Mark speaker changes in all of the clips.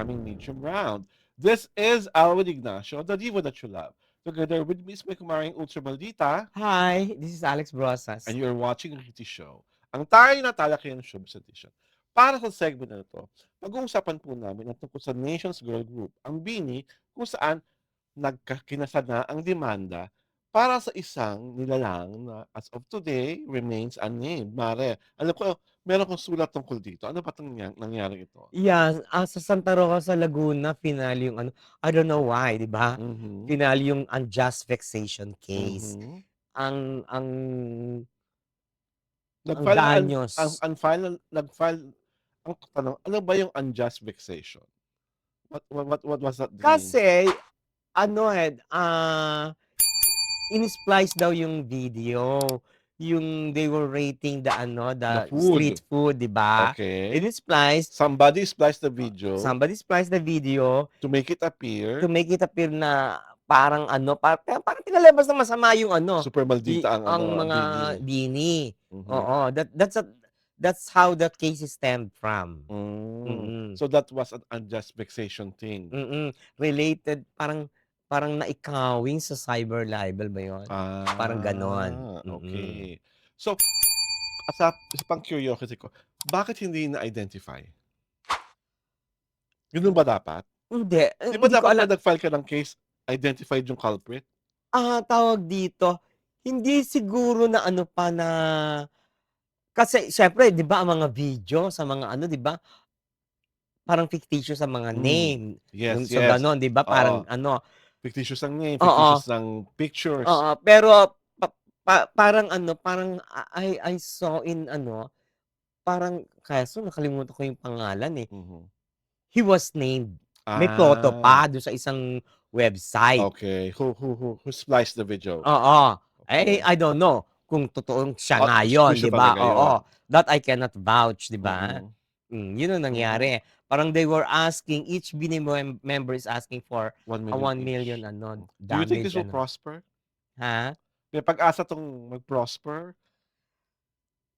Speaker 1: aming medium round. This is Alwin Ignacio, the diva that you love. Together with Miss May Kumaring Ultra Maldita,
Speaker 2: Hi, this is Alex
Speaker 1: and
Speaker 2: Brosas.
Speaker 1: you're watching ang Kitty Show. Ang tayo na talakayan ng Showbiz Edition. Para sa segment na ito, pag-uusapan po namin ang tungkol sa Nations Girl Group, ang BINI, kung saan nagkakinasad na ang demanda para sa isang nilalang na as of today remains unnamed. Mare, alam ko, meron kong sulat tungkol dito. Ano ba itong nangyari ito?
Speaker 2: Yeah, sa Santa Rosa, Laguna, finale yung ano, I don't know why, di ba?
Speaker 1: Mhm.
Speaker 2: Finale yung unjust vexation case.
Speaker 1: Mhm.
Speaker 2: Ang
Speaker 1: Nag-file
Speaker 2: danyos.
Speaker 1: nag-file ang tanong, ano ba yung unjust vexation? What was that mean?
Speaker 2: Kasi, ano in-splice daw yung video. Yung they were rating the
Speaker 1: The
Speaker 2: the
Speaker 1: food.
Speaker 2: street food, di ba?
Speaker 1: Okay.
Speaker 2: In-splice,
Speaker 1: Somebody spliced the video
Speaker 2: somebody spliced the video
Speaker 1: to make it
Speaker 2: to
Speaker 1: appear
Speaker 2: make it appear na parang parang pinalabas na masama yung
Speaker 1: super maldita ang
Speaker 2: ang
Speaker 1: ang
Speaker 2: mga
Speaker 1: bini.
Speaker 2: bini.
Speaker 1: Mhm.
Speaker 2: Oo, that's how that case is stemmed from.
Speaker 1: Mm.
Speaker 2: Mm.
Speaker 1: So that was an unjust vexation thing.
Speaker 2: Related parang parang naikawing sa cyber libel ba 'yun? Parang gano'n.
Speaker 1: Okay. So, isa pang curiosity ko, bakit hindi na-identify? Gano'n ba dapat?
Speaker 2: Hindi,
Speaker 1: Di ba
Speaker 2: hindi ko
Speaker 1: dapat
Speaker 2: alam.
Speaker 1: pag nag-file ka ng case, identified yung culprit?
Speaker 2: Tawag dito, hindi siguro na ano pa na kasi siyempre 'di ba ang mga video sa mga ano 'di ba, parang fictitious ang mga
Speaker 1: Hmm.
Speaker 2: name.
Speaker 1: Yes,
Speaker 2: So
Speaker 1: yes.
Speaker 2: gano'n 'di ba parang
Speaker 1: Oo.
Speaker 2: ano,
Speaker 1: Fictitious ang name,
Speaker 2: oo,
Speaker 1: fictitious ang pictures.
Speaker 2: oo. Pero parang ano, parang I saw in ano, parang kaso nakalimutan ko yung pangalan, eh.
Speaker 1: Mhm.
Speaker 2: He was named. May photo
Speaker 1: Ah,
Speaker 2: pa dun sa isang website.
Speaker 1: okay. Who spliced the video?
Speaker 2: Oo.
Speaker 1: Okay.
Speaker 2: I don't know kung totoong siya
Speaker 1: Ah,
Speaker 2: nga
Speaker 1: kung
Speaker 2: yun,
Speaker 1: siya
Speaker 2: 'di ba?
Speaker 1: talaga
Speaker 2: Oo.
Speaker 1: yon.
Speaker 2: That I cannot vouch, 'di ba?
Speaker 1: Mhm.
Speaker 2: Yun ang
Speaker 1: Mhm.
Speaker 2: nangyari. Parang they were asking, each BINI member is asking for
Speaker 1: 1
Speaker 2: a
Speaker 1: million
Speaker 2: 1 million
Speaker 1: each. Do you think
Speaker 2: damage
Speaker 1: this will prosper?
Speaker 2: ha?
Speaker 1: May pag-asa 'tong mag-prosper?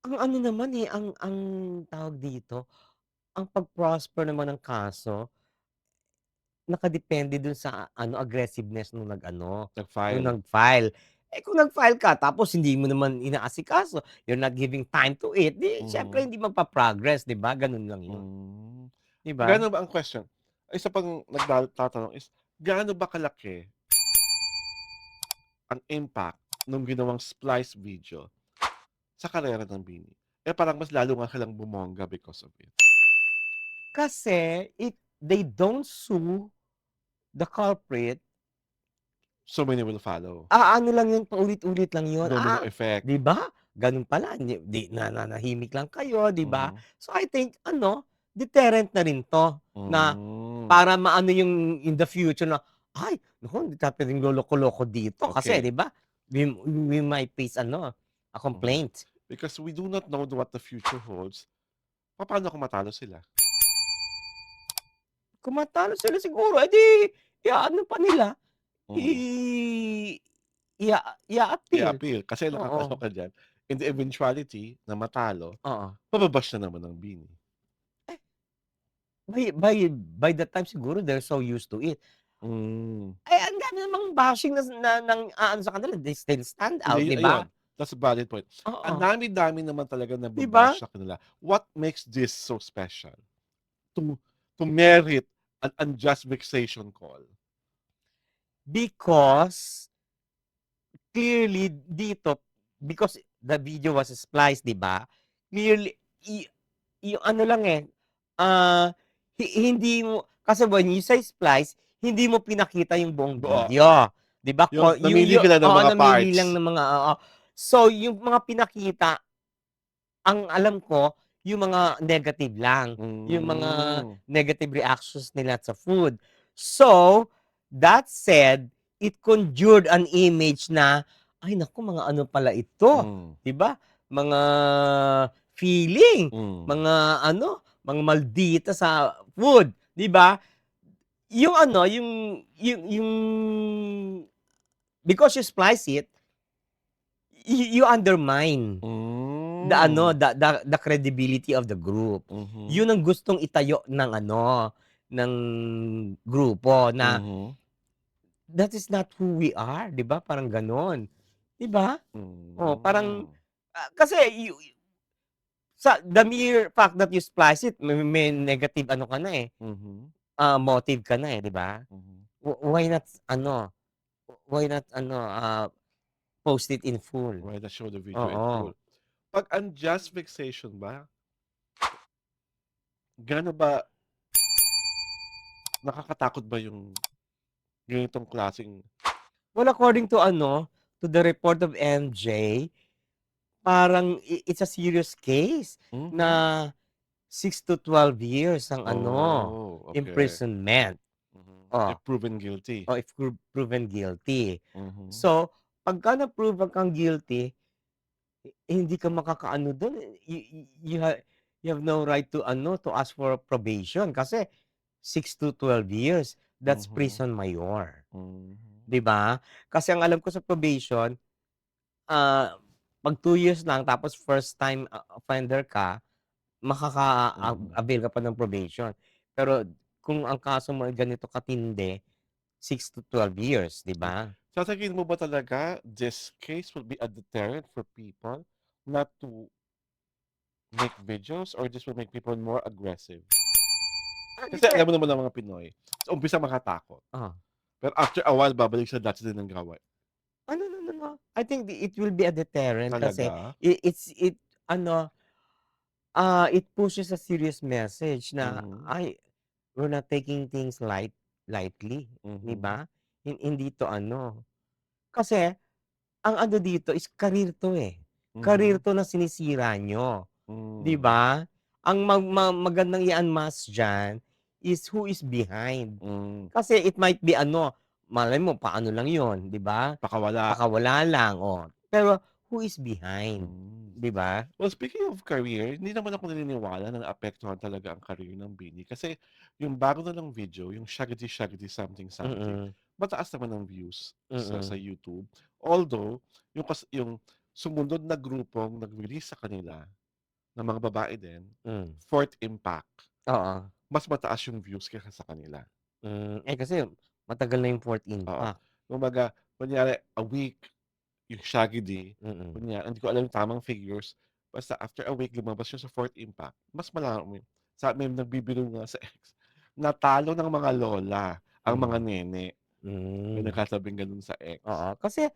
Speaker 2: Ang ano naman, ang tawag dito, ang pag-prosper naman ng kaso, nakadepende dun sa ano, aggressiveness nung
Speaker 1: Nag-file?
Speaker 2: nag-file. Eh, kung nag-file ka tapos hindi mo naman inaasikaso, you're not giving time to it, 'di siyempre
Speaker 1: Mhm.
Speaker 2: hindi magpa-progress, 'di ba? Ganun lang yun,
Speaker 1: Hmm.
Speaker 2: 'di ba?
Speaker 1: Gaano ba ang question, isa pang tatanong is, gaano ba kalaki ang impact nung ginawang splice video sa karera ng BINI? Eh, parang mas lalo nga silang bumongga because of it.
Speaker 2: Kasi if they don't sue the culprit,
Speaker 1: So many will follow.
Speaker 2: ano lang yun, paulit-ulit lang yun.
Speaker 1: Domino effect.
Speaker 2: 'Di ba? Ganun pala, di nananahimik lang kayo, 'di ba?
Speaker 1: Mhm.
Speaker 2: So I think ano, deterrent na rin 'to na
Speaker 1: Hmm.
Speaker 2: para maano yung in the future na, "Ay, naku, hindi puwedeng loloko-loko dito." Kasi
Speaker 1: Okay.
Speaker 2: 'di ba, we might face a
Speaker 1: Mhm.
Speaker 2: complaint.
Speaker 1: Because we do not know what the future holds. Papaano kung matalo sila?
Speaker 2: Kung matalo sila siguro, eh, di i-aano pa nila,
Speaker 1: Mhm.
Speaker 2: i ia-appeal.
Speaker 1: I-appeal kasi
Speaker 2: Oo,
Speaker 1: nakakaloka diyan, in the eventuality na matalo,
Speaker 2: oo.
Speaker 1: mababash na naman ng BINI.
Speaker 2: Eh, by that time siguro they're so used to it.
Speaker 1: Hmm.
Speaker 2: Eh, ang dami namang bashing ng aano sa kanila, they still stand out,
Speaker 1: Hindi,
Speaker 2: 'di ba?
Speaker 1: ayun, that's a valid point. Ang
Speaker 2: Oo,
Speaker 1: dami-dami naman talaga
Speaker 2: 'di ba?
Speaker 1: nagba-bash sa kanila. What makes this so special to merit an unjust vexation call?
Speaker 2: Because clearly dito, because the video was spliced, 'di ba? Clearly i yung ano lang, ah, hindi mo kasi when you say splice, hindi mo pinakita yung buong
Speaker 1: Oo,
Speaker 2: video, 'di ba?
Speaker 1: yung namili
Speaker 2: Yu
Speaker 1: ka lang ng
Speaker 2: oo,
Speaker 1: mga
Speaker 2: namili lang
Speaker 1: parts.
Speaker 2: ng mga oo. So, yung mga pinakita, ang alam ko, yung mga negative lang, yung mga
Speaker 1: Hmm.
Speaker 2: negative reactions nila sa food. So, that said, it conjured an image na, "Ay naku, mga ano pala ito,"
Speaker 1: Hmm.
Speaker 2: 'di ba? Mga feeling,
Speaker 1: Hmm.
Speaker 2: mga ano, mga maldita sa food, 'di ba? Yung ano, yung because you splice it, you undermine the ano,
Speaker 1: Hmm.
Speaker 2: the credibility of the group.
Speaker 1: Mhm.
Speaker 2: Yun ang gustong itayo ng ano, ng grupo na
Speaker 1: Mhm.
Speaker 2: that is not who we are, 'di ba? Parang gano'n, 'di ba? Oh, parang,
Speaker 1: Hmm.
Speaker 2: kasi sa the mere fact that you splice it may negative ano ka na, eh,
Speaker 1: Mhm.
Speaker 2: motive ka na, eh, 'di ba?
Speaker 1: Mhm.
Speaker 2: Why not post it in full?
Speaker 1: Why not show the video in
Speaker 2: Oo.
Speaker 1: full? 'Pag unjust vexation ba, gaano ba nakakatakot ba yung ganitong klaseng
Speaker 2: Well, according to ano, to the report of MJ, parang it's a serious case
Speaker 1: mhm.
Speaker 2: na 6 to 12 years ang ano,
Speaker 1: Oh, okey.
Speaker 2: imprisonment.
Speaker 1: Mhm.
Speaker 2: Oh,
Speaker 1: If proven guilty.
Speaker 2: if proven guilty.
Speaker 1: Mhm.
Speaker 2: So, pagka na-proven kang guilty, hindi ka makakaano dun, eh, you have no right to ano, to ask for probation kasi 6 to 12 years, that's
Speaker 1: Mhm.
Speaker 2: prison mayor,
Speaker 1: Mhm.
Speaker 2: 'di ba? Kasi ang alam ko sa probation, ah, 'pag 2 years lang tapos first time offender ka,
Speaker 1: Mhm.
Speaker 2: avail ka pa ng probation. Pero kung ang kaso mo ay ganito katindi, 6 to 12 years, 'di
Speaker 1: Hmm.
Speaker 2: ba?
Speaker 1: Sa tingin mo ba talaga this case will be a deterrent for people not to make videos or this will make people more aggressive?
Speaker 2: Ah,
Speaker 1: Kasi
Speaker 2: dete
Speaker 1: alam mo naman ang mga Pinoy, sa umpisa makatakot,
Speaker 2: oh.
Speaker 1: pero after a while babalik sa dati nilang gawain.
Speaker 2: No. I think it will be a deterrent kasi
Speaker 1: Talaga?
Speaker 2: it ano, it pushes a serious message na,
Speaker 1: Mhm.
Speaker 2: ay, we're not taking things lightly, 'di
Speaker 1: Mhm.
Speaker 2: ba? Hindi 'to ano, kasi ang ano dito is career 'to, eh. Career
Speaker 1: Mhm.
Speaker 2: 'to na sinisira niyo, 'di
Speaker 1: Hmm.
Speaker 2: ba? Ang magandang i-unmask diyan is who is behind.
Speaker 1: Hmm.
Speaker 2: Kasi it might be ano, malay mo paano lang 'yun, 'di ba?
Speaker 1: Pakawala.
Speaker 2: Pakawala lang, oh. Pero who is behind,
Speaker 1: Hmm.
Speaker 2: 'di ba?
Speaker 1: Well, speaking of career, hindi naman ako naniniwala na naapektuhan talaga ang career ng Bini kasi yung bago nilang video, yung Shaggedy Shaggedy Something Something,
Speaker 2: Mm,
Speaker 1: mataas naman ang views sa
Speaker 2: mm,
Speaker 1: YouTube. Although, yung sumunod na grupong nag-release sa kanila na mga babae din,
Speaker 2: hmm,
Speaker 1: Fourth Impact,
Speaker 2: oo.
Speaker 1: mas mataas yung views kaysa sa kanila.
Speaker 2: Kasi matagal na yung fourth
Speaker 1: Oo.
Speaker 2: impact.
Speaker 1: Kumbaga, kunyari a week yung Shaggedy,
Speaker 2: Mm,
Speaker 1: hindi ko alam yung tamang figures, basta after a week lumabas yun sa Fourth Impact, mas marami. May nagbibiro nga sa X, natalo ng mga lola ang mga
Speaker 2: hmm,
Speaker 1: nene. May
Speaker 2: hmm,
Speaker 1: nagsasabing gano'n sa X.
Speaker 2: oo. Kasi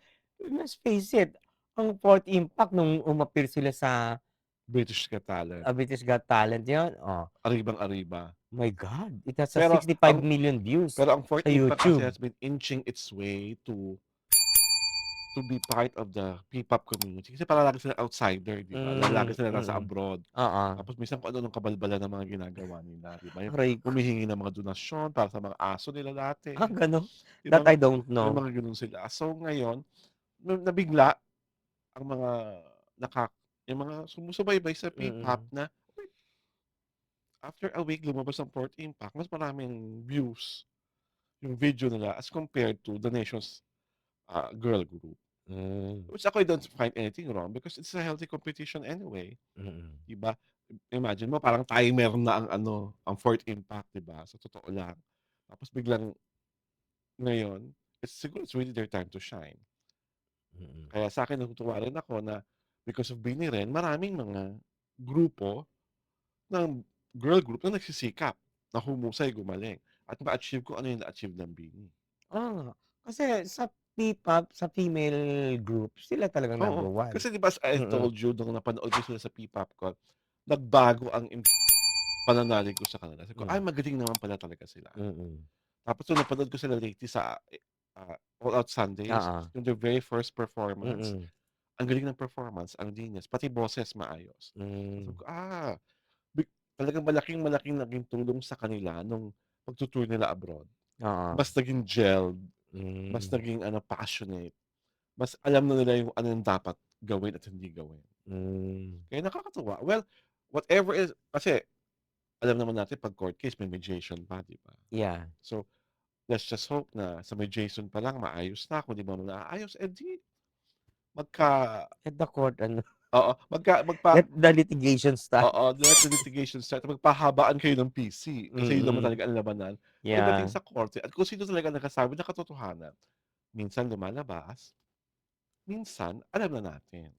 Speaker 2: let's face it, ang fourth impact nung umappear sila sa,
Speaker 1: British Got Talent,
Speaker 2: British Got Talent 'yun, oh,
Speaker 1: aribang-ariba.
Speaker 2: my God, it has a
Speaker 1: Pero
Speaker 2: 65 million views
Speaker 1: ang Fourth
Speaker 2: sa
Speaker 1: Impact kasi
Speaker 2: YouTube.
Speaker 1: has been inching its way to be part of the P-pop community. Kasi parang lagi silang outsider, 'di ba? Lagi sila nasa
Speaker 2: Mm.
Speaker 1: abroad.
Speaker 2: Oo,
Speaker 1: Tapos minsan kung ano-anong kabalbalan ng mga ginagawa nila, 'di ba? Yung
Speaker 2: aray ko.
Speaker 1: humihingi ng mga donasyon para sa mga aso nila dati,
Speaker 2: Gano'n?
Speaker 1: 'di
Speaker 2: That
Speaker 1: ba?
Speaker 2: I don't
Speaker 1: May
Speaker 2: know.
Speaker 1: mga gano'n sila. So ngayon, nabigla ang mga naka yung mga sumusubaybay sa P-pop
Speaker 2: Mm,
Speaker 1: na, "Uy, after a week lumabas ang Fourth Impact, mas maraming views yung video nila as compared to the nation's, girl group."
Speaker 2: hmm,
Speaker 1: Which ako, I don't find anything wrong because it's a healthy competition anyway,
Speaker 2: mm,
Speaker 1: 'di ba? Imagine mo parang timer na ang ano, ang Fourth Impact, 'di ba? Sa totoo lang. Tapos biglang ngayon, siguro it's really their time to shine.
Speaker 2: mm.
Speaker 1: Kaya sa'kin natutuwa rin ako na because of Bini Ren, maraming mga grupo ng girl group na nagsisikap na humusay, gumaling at ma-achieve kung ano yung na-achieve ng Bini.
Speaker 2: Oo, kasi sa P-pop, sa female group, sila talagang
Speaker 1: Oo,
Speaker 2: number one.
Speaker 1: kasi 'di ba as I
Speaker 2: Mm,
Speaker 1: told you nung napanood ko sila sa P-Popcorn, nagbago ang pananalig ko sa kanila. Sabi ko, "Ay,
Speaker 2: hmm,
Speaker 1: magaling naman pala talaga sila."
Speaker 2: mm.
Speaker 1: Tapos nung napanood ko sila lately sa, All Out Sundays,
Speaker 2: Oo,
Speaker 1: yung their very first performance,
Speaker 2: mm,
Speaker 1: ang galing ng performance, ang linis, pati boses maayos. So sabi
Speaker 2: hmm,
Speaker 1: ko, big talagang malaking-malaking naging tulong sa kanila nung pagtu-tour nila abroad.
Speaker 2: oo,
Speaker 1: Mas naging gelled, mas
Speaker 2: hmm,
Speaker 1: naging ano, passionate, mas alam na nila yung ano yung dapat gawin at hindi gawin.
Speaker 2: hmm,
Speaker 1: Kaya nakakatuwa. Well, whatever is kasi alam naman natin 'pag court case may mediation pa, 'di ba?
Speaker 2: yeah,
Speaker 1: So, let's just hope na sa mediation pa lang maayos na, kung 'di man naayos, eh, di magka
Speaker 2: at the court ano,
Speaker 1: Oo,
Speaker 2: Let the litigation start.
Speaker 1: let the litigation start. Magpahabaan kayo ng PC kasi yun naman
Speaker 2: Mm.
Speaker 1: talaga ang labanan pagdating
Speaker 2: Yeah.
Speaker 1: sa korte at kung sino talaga nagsasabi ng katotohanan. Minsan lumalabas, minsan alam na natin.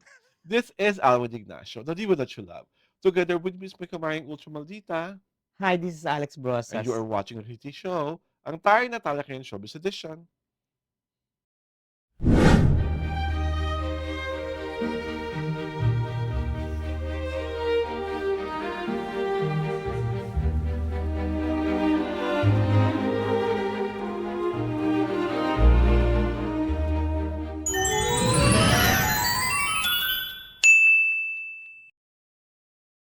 Speaker 1: This is Alvin Ignacio, the diva that you love. Together with Miss May Ultra Maldita,
Speaker 2: Hi, this is Alex
Speaker 1: and you are
Speaker 2: Brosas.
Speaker 1: watching a reality show, ang Tayo na Talakayan Showbiz Edition.